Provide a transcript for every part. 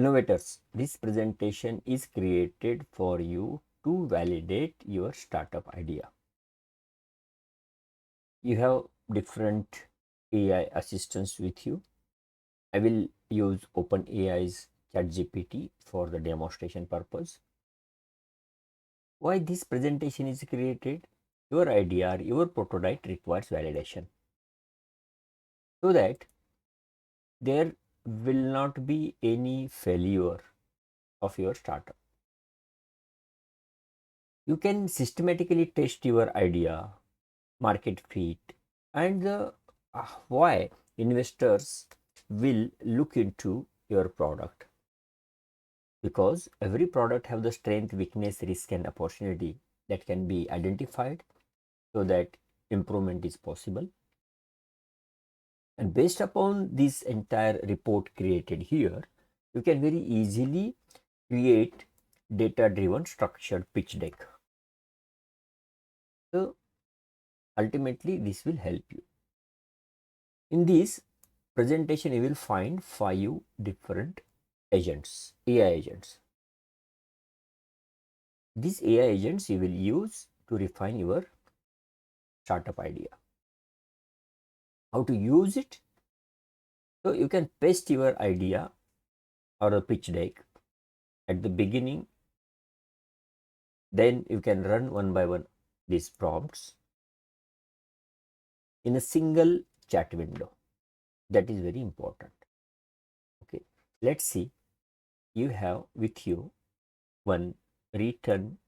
Innovators, this presentation is created for you to validate your startup idea. You have different AI assistants with you. I will use OpenAI's ChatGPT for the demonstration purpose. Why this presentation is created? Your idea or your prototype requires validation, so that there will not be any failure of your startup. You can systematically test your idea, market fit, and why investors will look into your product, because every product have the strength, weakness, risk and opportunity that can be identified, so that improvement is possible. And based upon this entire report created here, you can very easily create data driven structured pitch deck. So ultimately this will help you. In this presentation you will find 5 different agents, AI agents. These AI agents you will use to refine your startup idea. How to use it? So you can paste your idea or a pitch deck at the beginning, then you can run one by one these prompts in a single chat window. That is very important. Okay, let's see. You have with you one written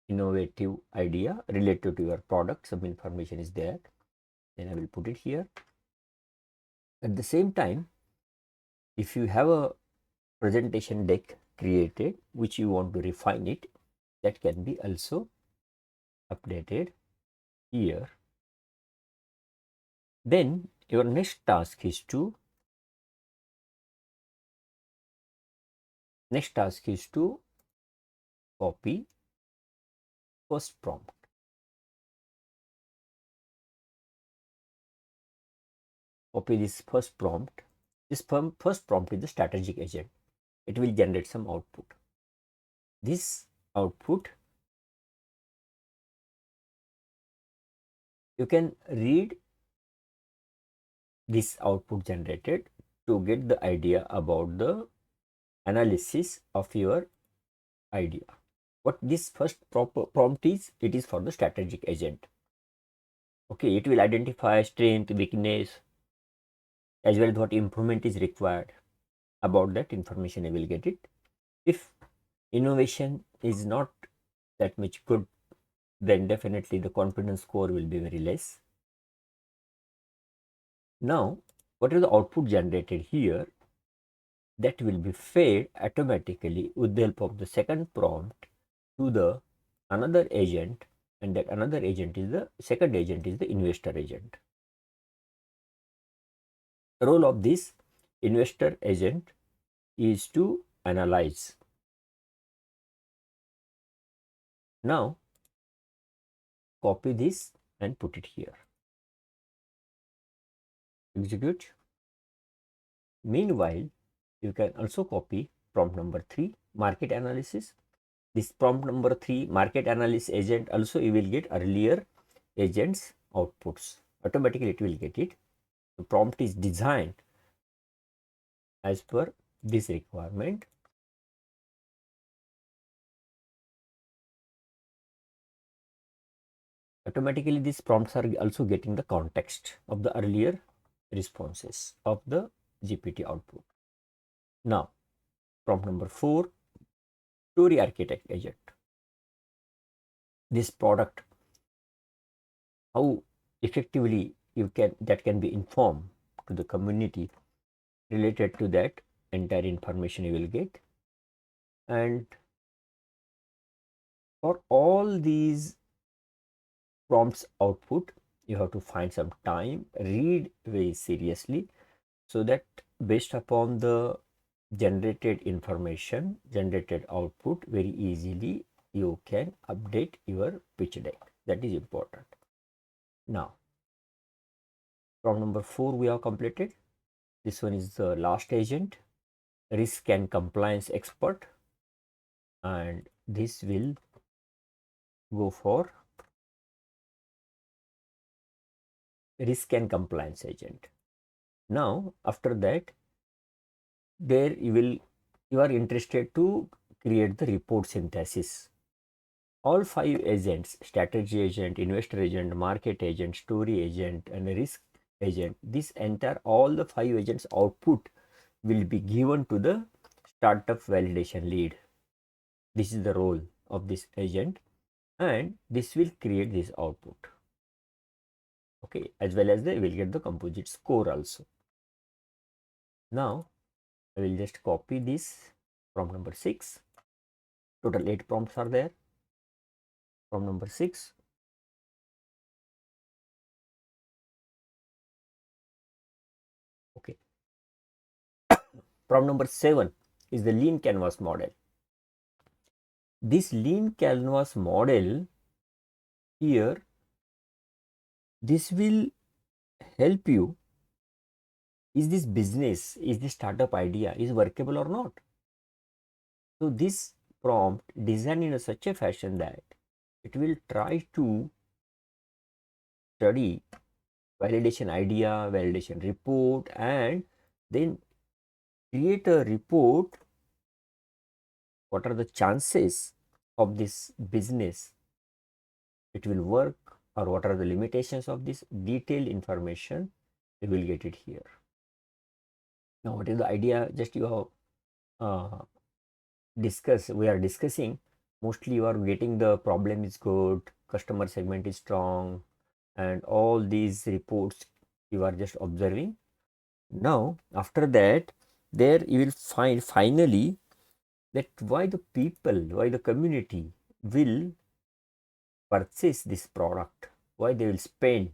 innovative idea related to your product. Some information is there. Then I will put it here. At the same time, if you have a presentation deck created which you want to refine it, that can be also updated here. Then your next task is to copy first prompt. Copy this first prompt. This first prompt is the strategic agent. It will generate some output. This output you can read this output generated to get the idea about the analysis of your idea. What this first prompt is, it is for the strategic agent. Okay, it will identify strength, weakness, as well as what improvement is required. About that information I will get it. If innovation is not that much good, then definitely the confidence score will be very less. Now, what is the output generated here? That will be fed automatically with the help of the second prompt to the another agent, and that another agent is the second agent is the investor agent. The role of this investor agent is to analyze. Now copy this and put it here. Execute. Meanwhile, you can also copy prompt number 3, market analysis. This prompt number 3, market analysis agent, also you will get earlier agents outputs. Automatically it will get it. The prompt is designed as per this requirement. Automatically these prompts are also getting the context of the earlier responses of the GPT output. Now prompt number 4, story architect agent. This product, how effectively that can be informed to the community related to that entire information you will get. And for all these prompts output, you have to find some time, read very seriously, so that based upon the generated information, generated output, very easily you can update your pitch deck. That is important. Now prompt number 4 we have completed. This one is the last agent. risk and compliance expert, and this will go for risk and compliance agent. Now after that, there you are interested to create the report synthesis. All 5 agents, strategy agent, investor agent, market agent, story agent, and risk agent, this entire all the 5 agents output will be given to the startup validation lead. This is the role of this agent, and this will create this output. Okay, as well as they will get the composite score also. Now I will just copy this prompt number 6. Total 8 prompts are there. Prompt number 6. Okay. Prompt number 7 is the lean canvas model. This lean canvas model here, this will help you. Is this business, is this startup idea is workable or not? So this prompt designed in such a fashion that it will try to study validation idea, validation report, and then create a report. What are the chances of this business it will work, or what are the limitations of this detailed information? You will get it here. Now what is the idea? Just you have we are discussing. Mostly you are getting the problem is good, customer segment is strong, and all these reports you are just observing. Now after that, there you will find finally that why the people, why the community will purchase this product, why they will spend.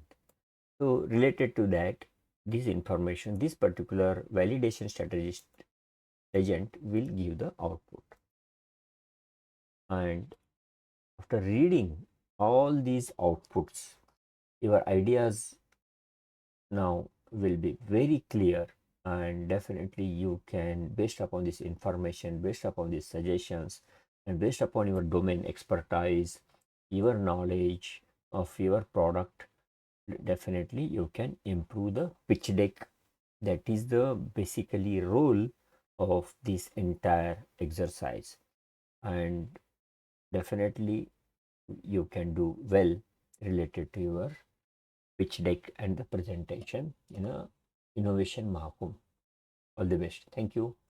So related to that, this information, this particular validation strategist agent will give the output. And after reading all these outputs, your ideas now will be very clear, and definitely you can, based upon this information, based upon these suggestions, and based upon your domain expertise, your knowledge of your product, definitely you can improve the pitch deck. That is the basically role of this entire exercise, and definitely you can do well related to your pitch deck and the presentation in a innovation Mahakumbh. All the best. Thank you.